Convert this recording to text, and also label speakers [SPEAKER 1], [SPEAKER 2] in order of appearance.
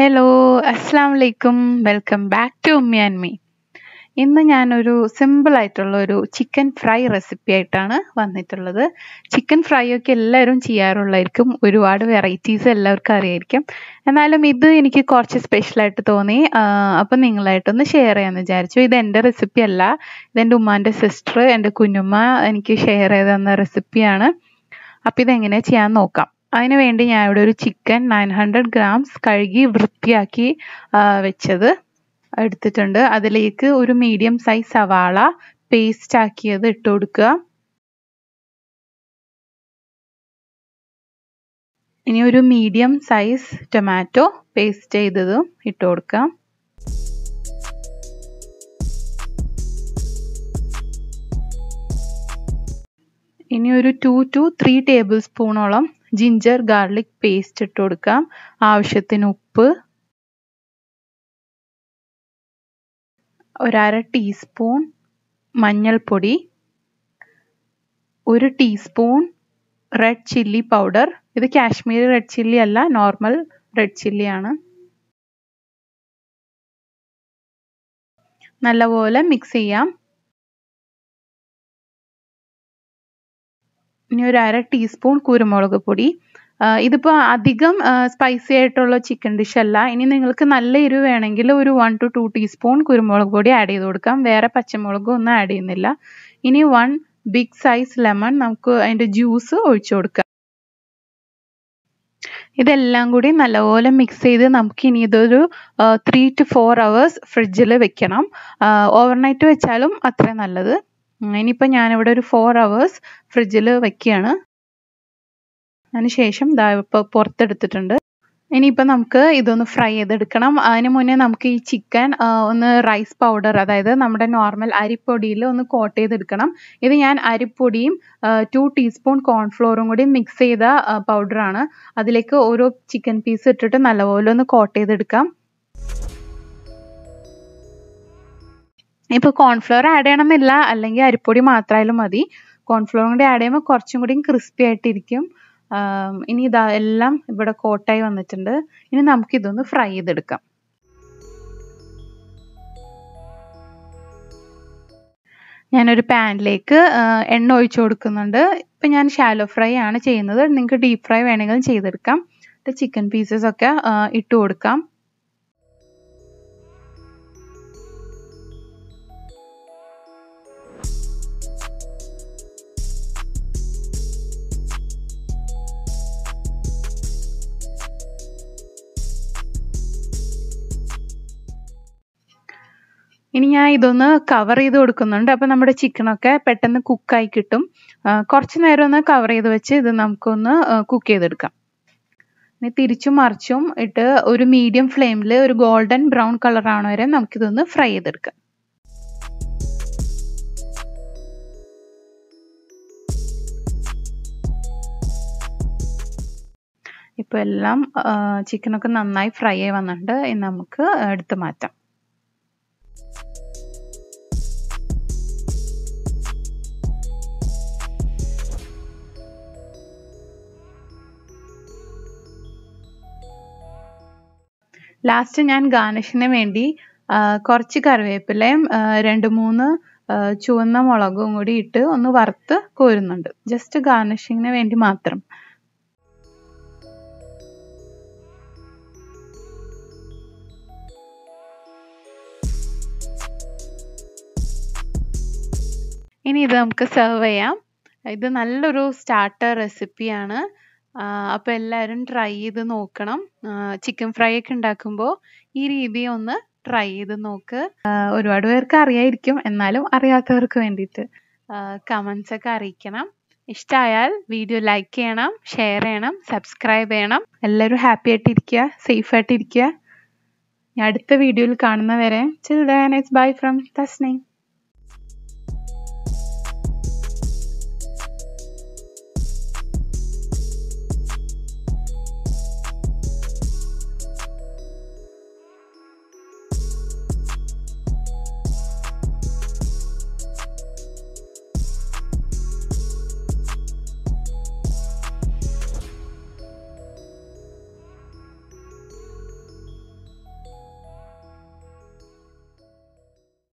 [SPEAKER 1] Hello, അസ്സലാമു അലൈക്കും. Welcome back to ഉമ്മി ആൻഡ് മീ. ഇന്ന് ഞാനൊരു സിമ്പിൾ ആയിട്ടുള്ള ഒരു ചിക്കൻ ഫ്രൈ റെസിപ്പി ആയിട്ടാണ് വന്നിട്ടുള്ളത്. ചിക്കൻ ഫ്രൈ ഒക്കെ എല്ലാവരും ചെയ്യാറുള്ളതായിരിക്കും, ഒരുപാട് വെറൈറ്റീസ് എല്ലാവർക്കും അറിയായിരിക്കും. എന്നാലും ഇത് എനിക്ക് കുറച്ച് സ്പെഷ്യലായിട്ട് തോന്നി, അപ്പം നിങ്ങളായിട്ടൊന്ന് ഷെയർ ചെയ്യാമെന്ന് വിചാരിച്ചു. ഇത് എൻ്റെ റെസിപ്പി അല്ല, ഇതെൻ്റെ ഉമ്മാൻ്റെ സിസ്റ്റർ, എൻ്റെ കുഞ്ഞുമ്മ എനിക്ക് ഷെയർ ചെയ്ത് തന്ന റെസിപ്പിയാണ്. അപ്പം ഇതെങ്ങനെയാണ് ചെയ്യാൻ നോക്കാം. അതിന് വേണ്ടി ഞാൻ ഇവിടെ ഒരു ചിക്കൻ 900 ഗ്രാംസ് കഴുകി വൃത്തിയാക്കി വെച്ചത് എടുത്തിട്ടുണ്ട്. അതിലേക്ക് ഒരു മീഡിയം സൈസ് സവാള പേസ്റ്റ് ആക്കിയത് ഇട്ട് കൊടുക്കുക. ഇനി ഒരു മീഡിയം സൈസ് ടൊമാറ്റോ പേസ്റ്റ് ചെയ്തതും ഇട്ട് കൊടുക്കുക. ഇനി ഒരു 2 to 3 ടേബിൾ സ്പൂണോളം ജിഞ്ചർ ഗാർലിക് പേസ്റ്റ് ഇട്ട് കൊടുക്കാം. ആവശ്യത്തിന് ഉപ്പ്, 1/2 ടീസ്പൂൺ മഞ്ഞൾപ്പൊടി, 1 ടീസ്പൂൺ റെഡ് ചില്ലി പൗഡർ. ഇത് കാശ്മീരി റെഡ് ചില്ലി അല്ല, നോർമൽ റെഡ് ചില്ലി ആണ്. നല്ലപോലെ മിക്സ് ചെയ്യാം. ഇനി 1/2 ടീസ്പൂൺ കുരുമുളക് പൊടി. ഇതിപ്പോൾ അധികം സ്പൈസി ആയിട്ടുള്ള ചിക്കൻ ഡിഷ് അല്ല. ഇനി നിങ്ങൾക്ക് നല്ല എരിവ് വേണമെങ്കിൽ ഒരു 1 to 2 ടീസ്പൂൺ കുരുമുളക് പൊടി ആഡ് ചെയ്ത് കൊടുക്കാം. വേറെ പച്ചമുളകും ഒന്നും ആഡ് ചെയ്യുന്നില്ല. ഇനി 1 ബിഗ് സൈസ് ലെമൺ നമുക്ക് അതിൻ്റെ ജ്യൂസ് ഒഴിച്ചു കൊടുക്കാം. ഇതെല്ലാം കൂടി നല്ലപോലെ മിക്സ് ചെയ്ത് നമുക്ക് ഇനി ഇതൊരു 3 to 4 hours ഫ്രിഡ്ജിൽ വെക്കണം. ഓവർനൈറ്റ് വെച്ചാലും അത്രയും നല്ലത്. ഇനിയിപ്പോൾ ഞാനിവിടെ ഒരു 4 hours ഫ്രിഡ്ജിൽ വെക്കുകയാണ്. അതിനുശേഷം ഇപ്പോൾ പുറത്തെടുത്തിട്ടുണ്ട്. ഇനിയിപ്പോൾ നമുക്ക് ഇതൊന്ന് ഫ്രൈ ചെയ്തെടുക്കണം. അതിന് മുന്നേ നമുക്ക് ഈ ചിക്കൻ ഒന്ന് റൈസ് പൗഡർ, അതായത് നമ്മുടെ നോർമൽ അരിപ്പൊടിയിൽ ഒന്ന് കോട്ട് ചെയ്തെടുക്കണം. ഇത് ഞാൻ അരിപ്പൊടിയും 2 ടീസ്പൂൺ കോൺഫ്ലോറും കൂടി മിക്സ് ചെയ്ത പൗഡറാണ്. അതിലേക്ക് ഓരോ ചിക്കൻ പീസ് ഇട്ടിട്ട് നല്ലപോലെ ഒന്ന് കോട്ട് ചെയ്തെടുക്കാം. ഇപ്പോൾ കോൺഫ്ലവർ ആഡ് ചെയ്യണമെന്നില്ല, അല്ലെങ്കിൽ അരിപ്പൊടി മാത്രമായാലും മതി. കോൺഫ്ലവറും കൂടി ആഡ് ചെയ്യുമ്പോൾ കുറച്ചും കൂടി ക്രിസ്പി ആയിട്ടിരിക്കും. ഇനി ഇതാ എല്ലാം ഇവിടെ കോട്ടായി വന്നിട്ടുണ്ട്. ഇനി നമുക്കിതൊന്ന് ഫ്രൈ ചെയ്തെടുക്കാം. ഞാനൊരു പാനിലേക്ക് എണ്ണ ഒഴിച്ചു കൊടുക്കുന്നുണ്ട്. ഇപ്പം ഞാൻ ഷാലോ ഫ്രൈ ആണ് ചെയ്യുന്നത്. നിങ്ങൾക്ക് ഡീപ്പ് ഫ്രൈ വേണമെങ്കിലും ചെയ്തെടുക്കാം. ചിക്കൻ പീസസ് ഒക്കെ ഇട്ട് കൊടുക്കാം. ഇനി ഞാൻ ഇതൊന്ന് കവർ ചെയ്ത് കൊടുക്കുന്നുണ്ട്. അപ്പം നമ്മുടെ ചിക്കനൊക്കെ പെട്ടെന്ന് കുക്കായി കിട്ടും. കുറച്ച് നേരം ഒന്ന് കവർ ചെയ്ത് വെച്ച് ഇത് നമുക്കൊന്ന് കുക്ക് ചെയ്തെടുക്കാം. ഇനി തിരിച്ചും മറിച്ചും ഇട്ട് ഒരു മീഡിയം ഫ്ലെയിമിൽ ഒരു ഗോൾഡൻ ബ്രൗൺ കളർ ആവണ വരെ നമുക്കിതൊന്ന് ഫ്രൈ ചെയ്തെടുക്കാം. ഇപ്പോൾ എല്ലാം ചിക്കനൊക്കെ നന്നായി ഫ്രൈ ആയി വന്നിട്ടുണ്ട്. ഇനി നമുക്ക് എടുത്ത് മാറ്റാം. ലാസ്റ്റ് ഞാൻ ഗാർണിഷിന് വേണ്ടി കുറച്ച് കറിവേപ്പിലയും 2-3 ചുവന്ന മുളകും കൂടി ഇട്ട് ഒന്ന് വറുത്ത് കോരുന്നുണ്ട്. ജസ്റ്റ് ഗാർണിഷിങ്ങിന് വേണ്ടി മാത്രം. ഇനി ഇത് നമുക്ക് സെർവ് ചെയ്യാം. ഇത് നല്ലൊരു സ്റ്റാർട്ടർ റെസിപ്പിയാണ്. അപ്പോൾ എല്ലാവരും ട്രൈ ചെയ്ത് നോക്കണം. ചിക്കൻ ഫ്രൈ ഒക്കെ ഉണ്ടാക്കുമ്പോൾ ഈ രീതി ഒന്ന് ട്രൈ ചെയ്ത് നോക്ക്. ഒരുപാട് പേർക്ക് അറിയായിരിക്കും, എന്നാലും അറിയാത്തവർക്ക് വേണ്ടിയിട്ട് കമൻസ് ഒക്കെ അറിയിക്കണം. ഇഷ്ടമായാൽ വീഡിയോ ലൈക്ക് ചെയ്യണം, ഷെയർ ചെയ്യണം, സബ്സ്ക്രൈബ് ചെയ്യണം. എല്ലാവരും ഹാപ്പി ആയിട്ടിരിക്കുക, സേഫ് ആയിട്ടിരിക്കുക. അടുത്ത വീഡിയോയിൽ കാണുന്നവരെ till then it's bye from Tasneem.